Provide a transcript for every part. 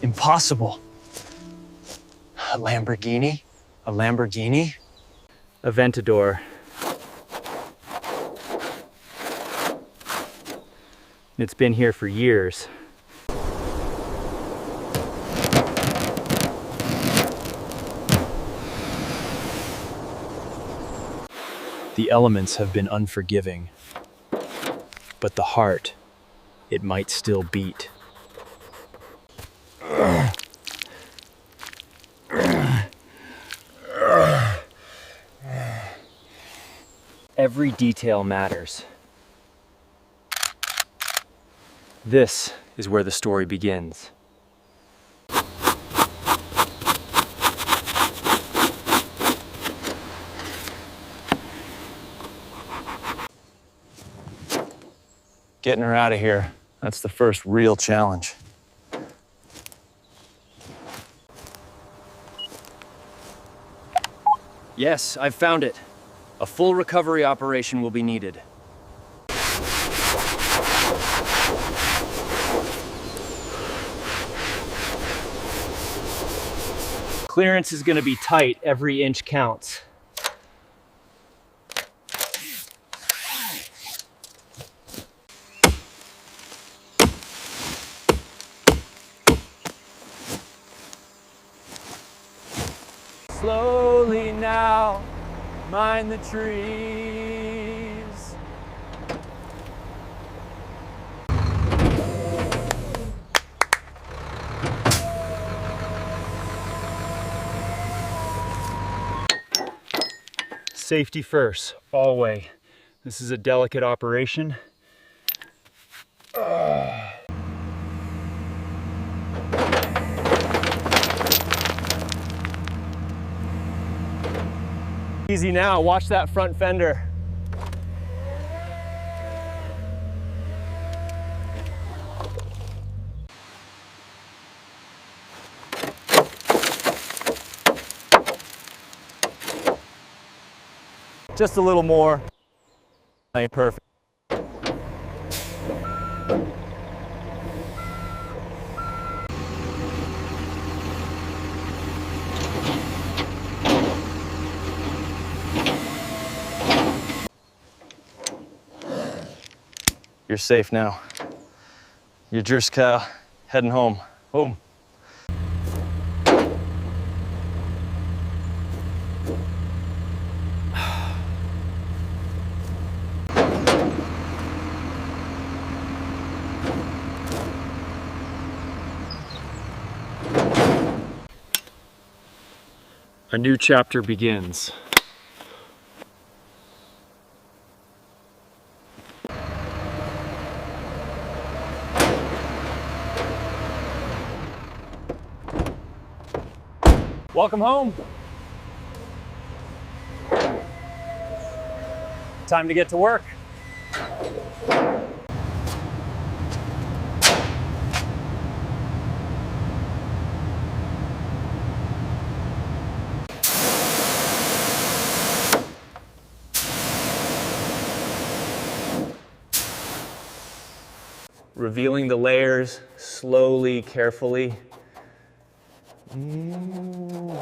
Impossible. A Lamborghini? A Lamborghini? Aventador. It's been here for years. The elements have been unforgiving, but the heart, it might still beat. Every detail matters. This is where the story begins. Getting her out of here, that's the first real challenge. Yes, I've found it. A full recovery operation will be needed. Clearance is going to be tight. Every inch counts. Slowly now, mind the trees. Safety first, always. This is a delicate operation. Easy now, watch that front fender. Just a little more. Ain't perfect. You're safe now. You're just heading home. Home. A new chapter begins. Welcome home. Time to get to work. Revealing the layers slowly, carefully. Ooh.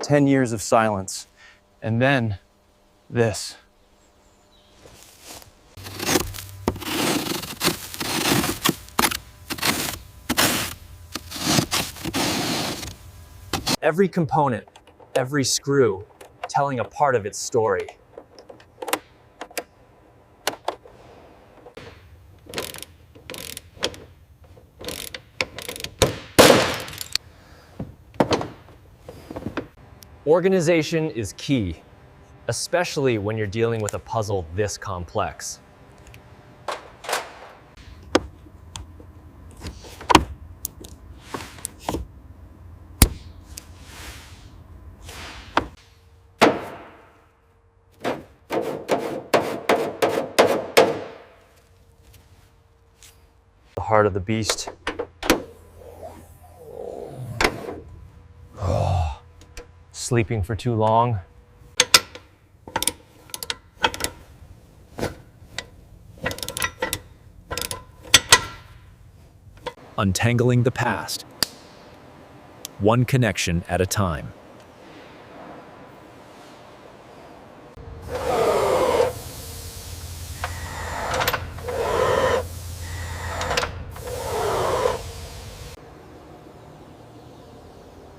10 years of silence, and then this. Every component, every screw, telling a part of its story. Organization is key, especially when you're dealing with a puzzle this complex. The heart of the beast. sleeping for too long. Untangling the past, one connection at a time.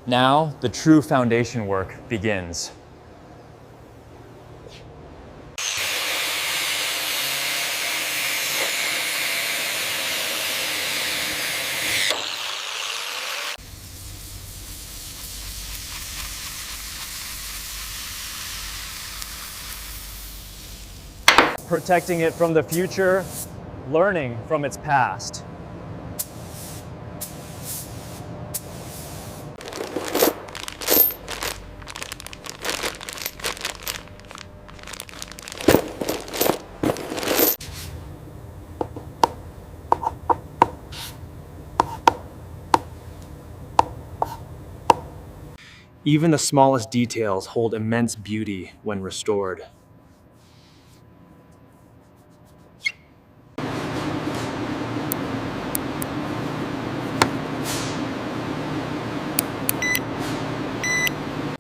Now, the true foundation work begins. Protecting it from the future, learning from its past. Even the smallest details hold immense beauty when restored.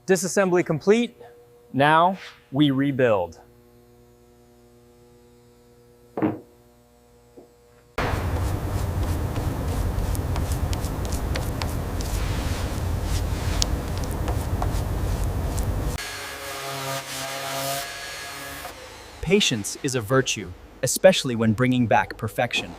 Disassembly complete. Now we rebuild. Patience is a virtue, especially when bringing back perfection.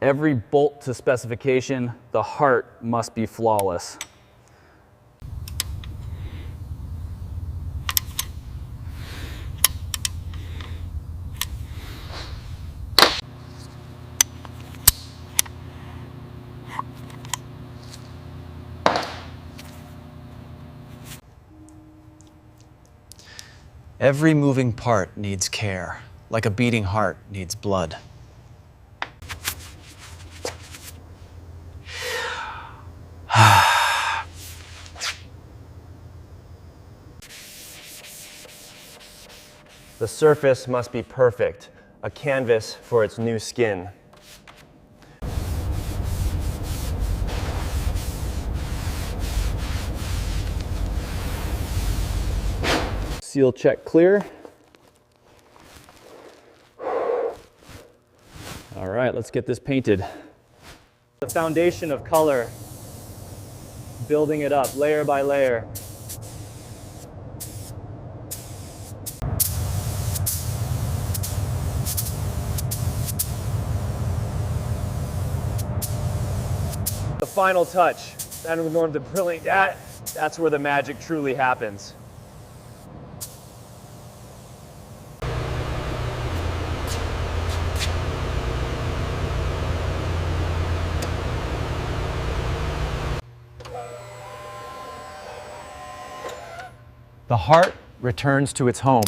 Every bolt to specification, the heart must be flawless. Every moving part needs care, like a beating heart needs blood. The surface must be perfect, a canvas for its new skin. Seal check clear. All right, let's get this painted. The foundation of color, building it up layer by layer. The final touch, that's where the magic truly happens. The heart returns to its home.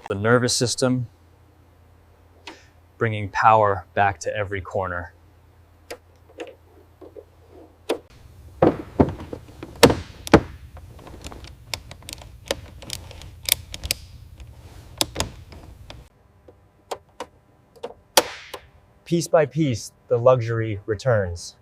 The nervous system, bringing power back to every corner. Piece by piece, the luxury returns.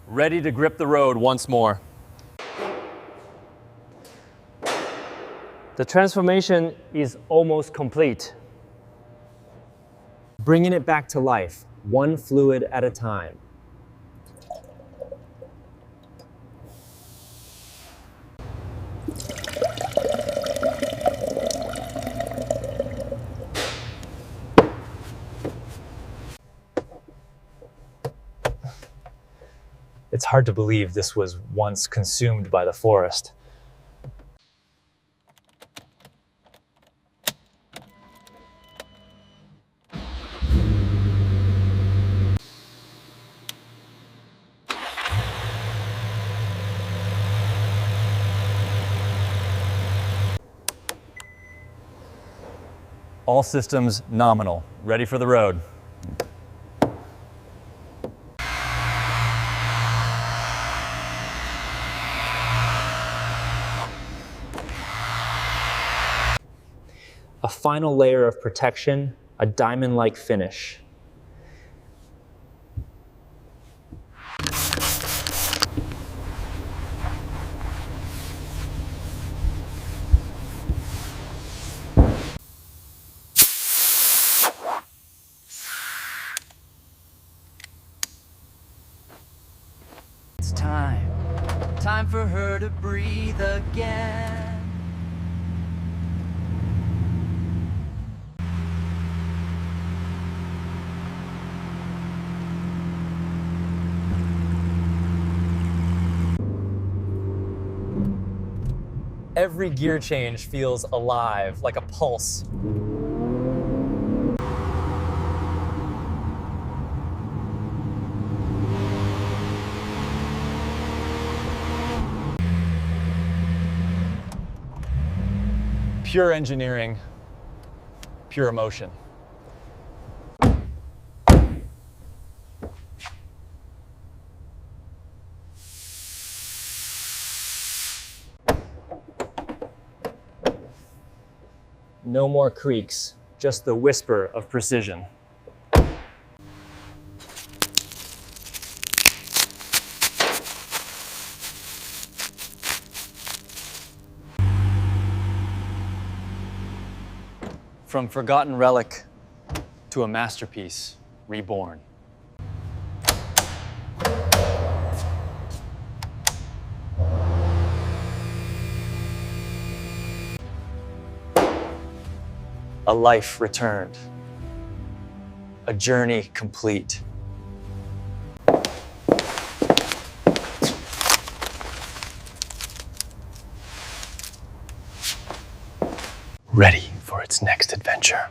Ready to grip the road once more. The transformation is almost complete. Bringing it back to life, one fluid at a time. It's hard to believe this was once consumed by the forest. All systems nominal, ready for the road. A final layer of protection, a diamond-like finish. It's time for her to breathe again. Every gear change feels alive, like a pulse. Pure engineering, pure emotion. No more creaks, just the whisper of precision. From forgotten relic to a masterpiece reborn. A life returned. A journey complete. Ready for its next adventure.